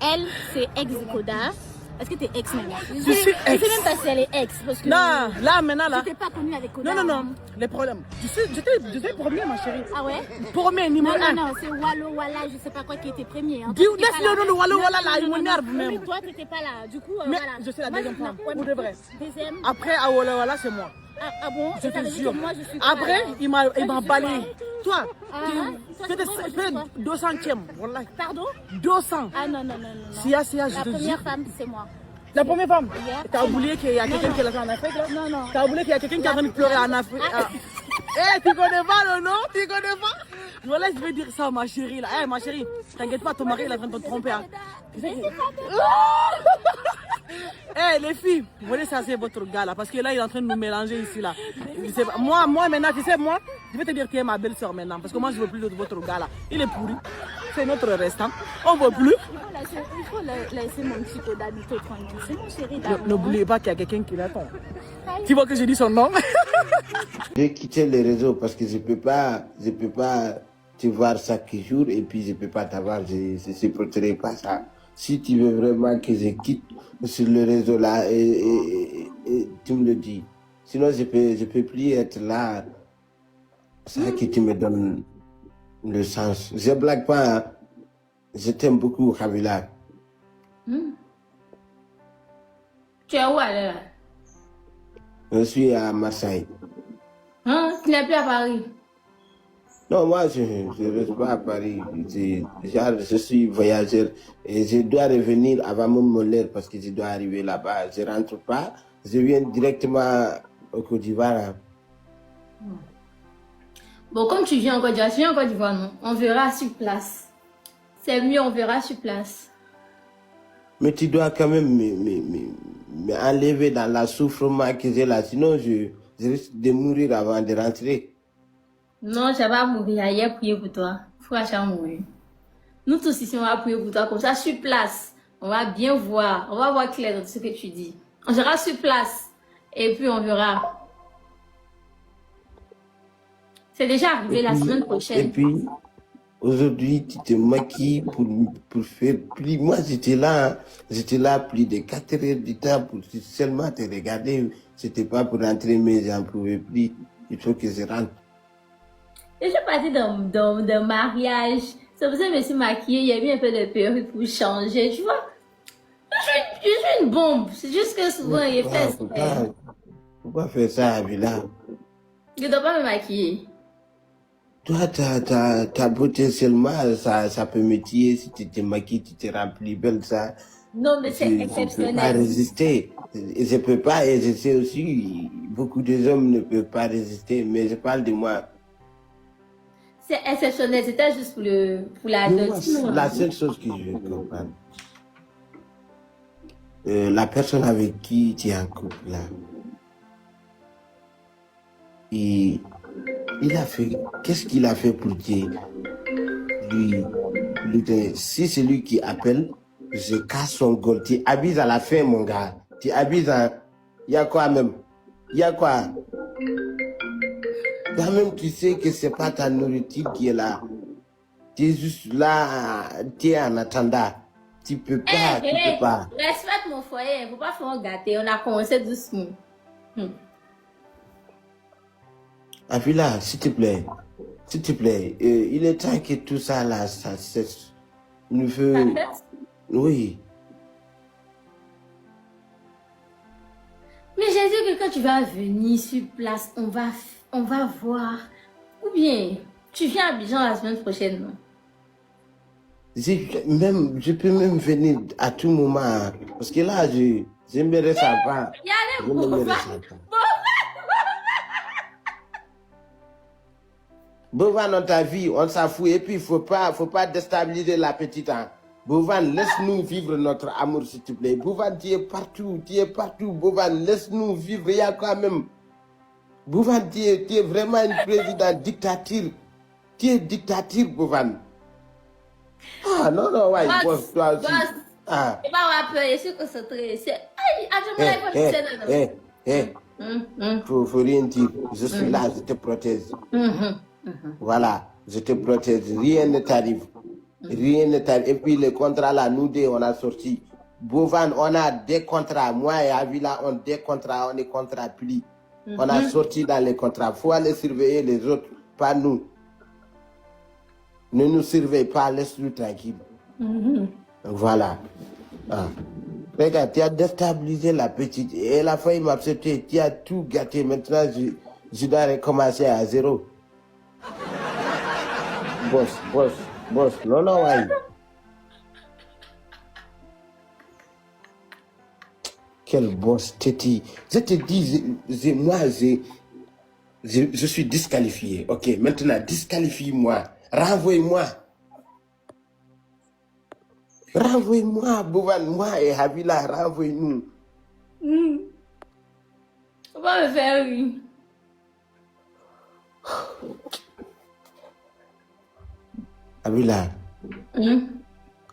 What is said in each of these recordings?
Elle, c'est ex de Koda. Est-ce que t'es ex maintenant? Je suis ex. Je sais même pas si elle est ex. Parce que Non, là, maintenant, là. tu t'es pas connue avec Koda. Non. Les problèmes. J'étais premier, ma chérie. Ah ouais? Premier, numéro un. Non, c'est Wallo, Walla, je sais pas quoi qui était premier. Hein. Laisse-le, non, Wallo, Walla, là, il m'énerve même. Mais toi, t'étais pas là. Du coup, Mais voilà. je suis la deuxième femme, pour de vrai. Deuxième. Après, à Walla, Walla, c'est moi. Ah bon? Je te jure. Moi, je suis Après, il m'a balayé. Toi, toi, tu fais 200e. Voilà. Pardon? 200. Ah non. Sia, je La te dis. première femme, c'est moi. La première femme. T'as Hier. oublié qu'il y a quelqu'un qui est là en Afrique, là? Non. T'as oublié qu'il y a quelqu'un qui est en train de pleurer en Afrique? Eh, tu connais pas le nom? Tu connais pas? Voilà, je vais dire ça, ma chérie, là. Eh, ma chérie, t'inquiète pas, ton mari, il est en train de te tromper, hein. Eh, les filles, vous voulez ça, c'est votre gars, là, parce que là, il est en train de nous mélanger ici, là. Moi, maintenant, tu sais, moi, je vais te dire, tu es ma belle-sœur maintenant, parce que moi, je veux plus de votre gars, là. Il est pourri. C'est notre restant. On veut plus. Il faut laisser mon petit Koda habiter tranquille. C'est mon chéri d'amour. N'oubliez pas qu'il y a quelqu'un qui l'attend. Tu vois que j'ai dit son nom? J'ai quitté les réseaux parce que je peux pas te voir chaque jour et puis je peux pas t'avoir, je supporterai pas ça. Si tu veux vraiment que je quitte sur le réseau là et tu me le dis. Sinon je peux plus être là. C'est ça que tu me donnes le sens. Je blague pas, hein. Je t'aime beaucoup, Khabila. Tu es où alors? Je suis à Marseille. Tu n'es plus à Paris? Non, moi, je ne reste pas à Paris. Je suis voyageur et je dois revenir avant mon l'heure parce que je dois arriver là-bas. Je ne rentre pas. Je viens directement au Côte d'Ivoire. Bon, comme tu viens en Côte d'Ivoire, tu viens en Côte d'Ivoire, non? On verra sur place. C'est mieux, on verra sur place. Mais tu dois quand même m'enlever dans la souffrance que j'ai là. Sinon, je risque de mourir avant de rentrer. Non, je vais pas mourir. Hier, prier pour toi. Faut acheter mourir. Nous tous ici, on va prier pour toi. Comme ça, sur place, on va bien voir. On va voir clair dans ce que tu dis. On sera sur place. Et puis, on verra. C'est déjà arrivé la semaine prochaine. Et puis, aujourd'hui, tu te maquilles pour faire plus. Moi, j'étais là plus de 4 heures du temps pour seulement te regarder. C'était pas pour rentrer, mais j'en pouvais plus. Il faut que je rentre. Je suis partie dans mariage. C'est pour ça que je me suis maquillée. Il y a eu un peu de perruque pour changer. Tu vois, je suis une bombe. C'est juste que souvent, il fait Pourquoi faire ça, Avila? Je ne dois pas me maquiller. Toi, ta beauté seulement, ça peut me tuer. Si tu te maquilles, tu te rends plus belle, ça. Non, mais c'est Je ne peux pas exceptionnel. résister. Je ne peux pas, et je sais aussi, beaucoup d'hommes ne peuvent pas résister, mais je parle de moi. C'est exceptionnel. C'était juste pour la Mais moi, dot. la seule chose que je veux comprendre, la personne avec qui tu es en couple, là, il a fait, qu'est-ce qu'il a fait pour dire, si c'est lui qui appelle, je casse son gueule. Tu abuses à la fin, mon gars. Tu abuses à, il y a quoi même? Il y a quoi? Toi-même, tu sais que c'est pas ta nourriture qui est là. Tu es juste là, tu es en attendant. Tu peux pas, tu peux pas. Respecte mon foyer. Il ne faut pas faire gâter. On a commencé doucement. Avila, s'il te plaît, il est temps que tout ça là, ça cesse. Il nous veut, oui. Mais j'ai dit que quand tu vas venir sur place, on va voir. Ou bien, tu viens à Abidjan la semaine prochaine, non? Je peux même venir à tout moment, hein, parce que là, je me ressens pas. Il y a Je les ne me Bovan. ressens pas. Bovan, dans ta vie, on s'en fout. Et puis, il faut pas déstabiliser la petite. Hein. Bovan, laisse-nous vivre notre amour, s'il te plaît. Bovan, tu es partout. Bovan, laisse-nous vivre. Il y a quand même. Bovan, tu es vraiment une présidente dictature. Tu es dictature, Bovan. Ah, non, ouais, boss, toi aussi. Ah. Et pas avoir peur, je suis concentrée. Faut rien dire. Je suis là, je te protège. Voilà, je te protège. Rien ne t'arrive. Rien n'est arrivé. Et puis les contrats là, nous deux, on a sorti. Bovan, on a des contrats. Moi et Avila, on a des contrats, on est contrats plis. On a sorti dans les contrats. Il faut aller surveiller les autres, pas nous. Ne nous surveille pas, laisse-nous tranquille. Voilà. Ah. Regarde, tu as déstabilisé la petite. Et elle a failli m'accepter. Tu as tout gâté. Maintenant, je dois recommencer à zéro. Boss. Non, ouais. Quel boss, Titi. Je te dis, je suis disqualifié. Ok, maintenant, disqualifie-moi. Renvoie-moi. Renvoie-moi, Bovan, moi et Havila, renvoie-nous. On va me faire oui.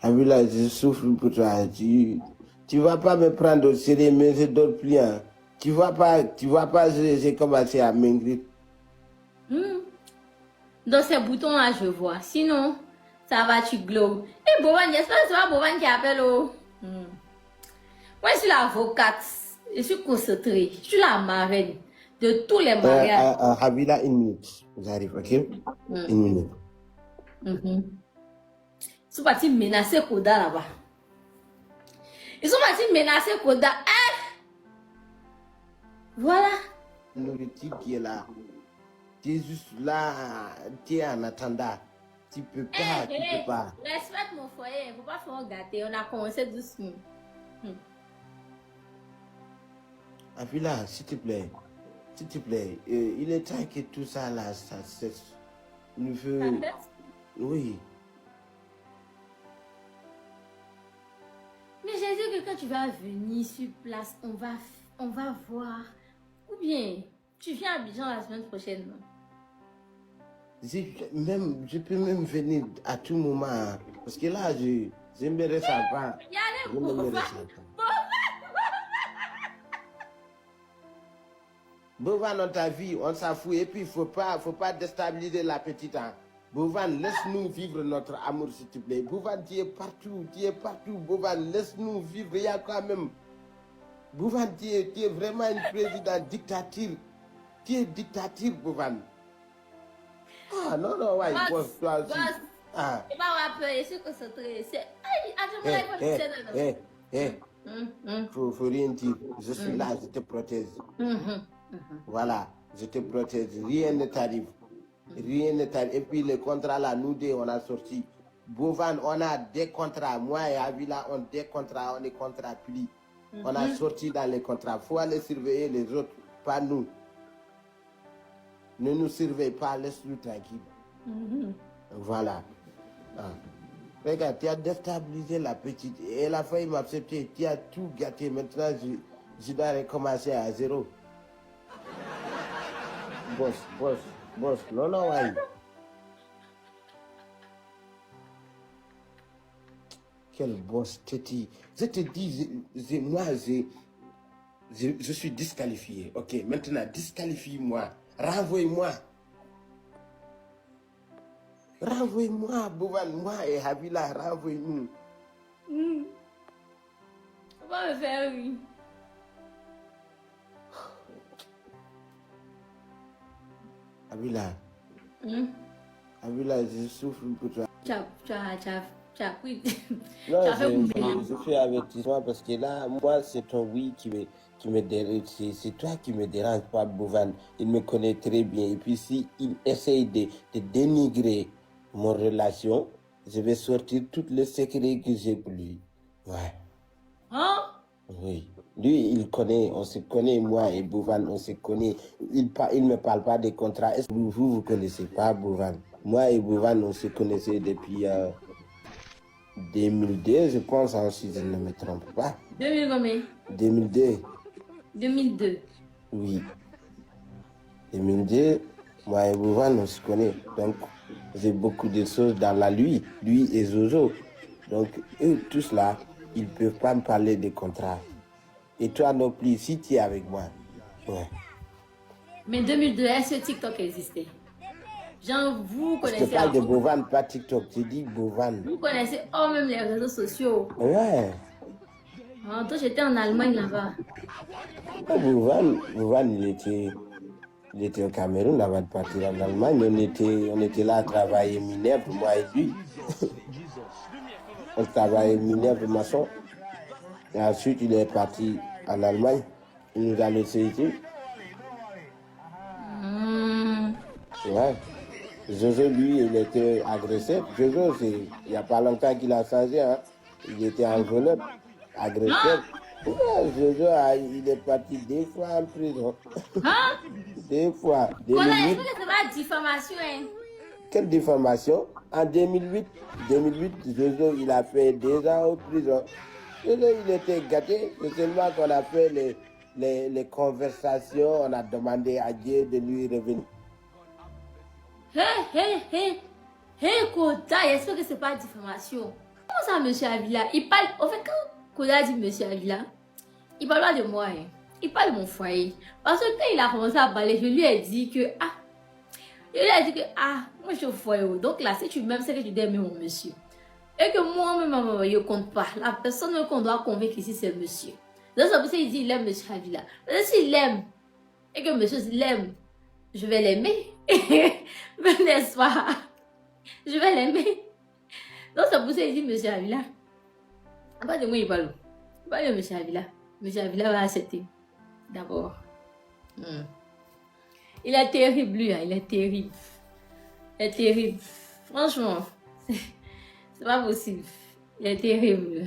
Havila, je souffre pour toi. Tu vas pas me prendre au sérieux, mais je dors plus. Hein. Tu vois pas, j'ai commencé à maigrir. Dans ces boutons-là, je vois. Sinon, ça va, tu glow. Et Bovan, j'espère que c'est pas Bovan qui appelle. Moi, je suis l'avocate. Je suis concentrée. Je suis la marraine de tous les mariages. Havila, 1 minute. J'arrive, ok? 1 minute. Ils sont partis menacer Koda là-bas. Ils sont partis menacer Koda. Voilà. Le type qui est là. Tu es juste là, tu es en attendant. Tu peux pas, Respecte mon foyer, il ne faut pas faire gâter. On a commencé doucement. Avila, s'il te plaît. Il est temps que tout ça là, ça cesse. Il veut... Oui. Mais j'ai dit que quand tu vas venir sur place, on va voir. Ou bien, tu viens à Abidjan la semaine prochaine, non? Je peux même venir à tout moment. Hein, parce que là, je me ressens pas. Je ne me ressens pas. Bovan, dans ta vie, on s'en fout. Et puis, il faut pas déstabiliser la petite. Hein. Bovan, laisse-nous vivre notre amour, s'il te plaît. Bovan, tu es partout. Bovan, laisse-nous vivre. Il y a quand même. Bovan, tu es vraiment une présidente dictature. Tu es dictature, Bovan. Ah, non, ouais, boss, toi aussi. Ah. Et pas rappeler, je suis concentrée. Faut rien dire. Je suis là, je te protège. Voilà, je te protège. Rien ne t'arrive. Et puis les contrats là, nous deux, on a sorti. Bovan, on a des contrats. Moi et Avila, on a des contrats. On est contrats plis. On a sorti dans les contrats. Il faut aller surveiller les autres, pas nous. Ne nous surveille pas, laisse-nous tranquille. Voilà. Ah. Regarde, tu as déstabilisé la petite. Elle a failli m'accepter. Tu as tout gâté. Maintenant, je dois recommencer à zéro. Boss. Non, ouais. Quel boss, Titi. Je te dis, je suis disqualifié. Ok, maintenant, disqualifie-moi. Renvoie-moi. Renvoie-moi, Bovan, moi et Havila, renvoie-nous. On va me faire oui. Havila, je souffre pour toi. Tu as pris. Non, je fais avertissement parce que là, moi, c'est ton oui qui me dérange. C'est toi qui me dérange, pas Bovan. Il me connaît très bien. Et puis, s'il essaye de dénigrer mon relation, je vais sortir tous les secrets que j'ai pour lui. Ouais. Hein? Oui. Lui, il connaît, on se connaît, moi et Bovan, on se connaît. Il ne me parle pas des contrats. Est-ce que vous connaissez pas Bovan? Moi et Bovan, on se connaissait depuis 2002, je pense, hein, si je ne me trompe pas. 2000 combien? 2002. 2002. Oui. 2002, moi et Bovan, on se connaît. Donc, j'ai beaucoup de choses dans la lui et Zozo. Donc, eux, tous là, ils ne peuvent pas me parler des contrats. Et toi non plus, si tu es avec moi. Ouais. Mais 2002, est-ce que TikTok existait? Genre, vous Je connaissez... te parle de Bovan, pas TikTok. Tu dis Bovan. Vous connaissez même les réseaux sociaux. Ouais. Ah, toi, j'étais en Allemagne là-bas. Bovan, il était au Cameroun avant de partir en Allemagne. On était là à travailler mineur, moi et lui. On travaillait mineur de maçon. Et ensuite, il est parti en Allemagne. Il nous a laissé ici. Ouais. Jojo, lui, il était agressé. Jojo, il n'y a pas longtemps qu'il a changé. Hein. Il était en voleur, agressé. Ouais, Jojo, il est parti 2 fois en prison. Hein? 2 fois. Est-ce que c'est pas diffamation, hein? Quelle diffamation? En 2008, Jojo, il a fait 2 ans en prison. Jojo, il était gâté. C'est seulement qu'on a fait les conversations. On a demandé à Dieu de lui revenir. Hey, Koda, j'espère que c'est pas diffamation. Comment ça, monsieur Avila? Il parle. En fait, quand Koda dit monsieur Avila, il parle pas de moi. Hein. Il parle de mon foyer. Parce que quand il a commencé à parler, je lui ai dit que. Moi je suis au foyer. Donc là, si tu m'aimes, c'est que tu dois aimer mon monsieur. Et que moi-même, je ne compte pas. La personne qu'on doit convaincre ici, c'est monsieur. Donc c'est pour ça qu'il dit il aime monsieur Avila. Mais s'il l'aime, et que monsieur l'aime, je vais l'aimer. Mais n'est-ce pas? Je vais l'aimer. Donc c'est pour ça qu'il dit monsieur Avila. Pas de moi, il parle. Pas de monsieur Avila. Monsieur Avila va accepter. D'abord. Il est terrible, lui. Hein. Il est terrible. Il est terrible. Franchement, c'est pas possible. Il est terrible.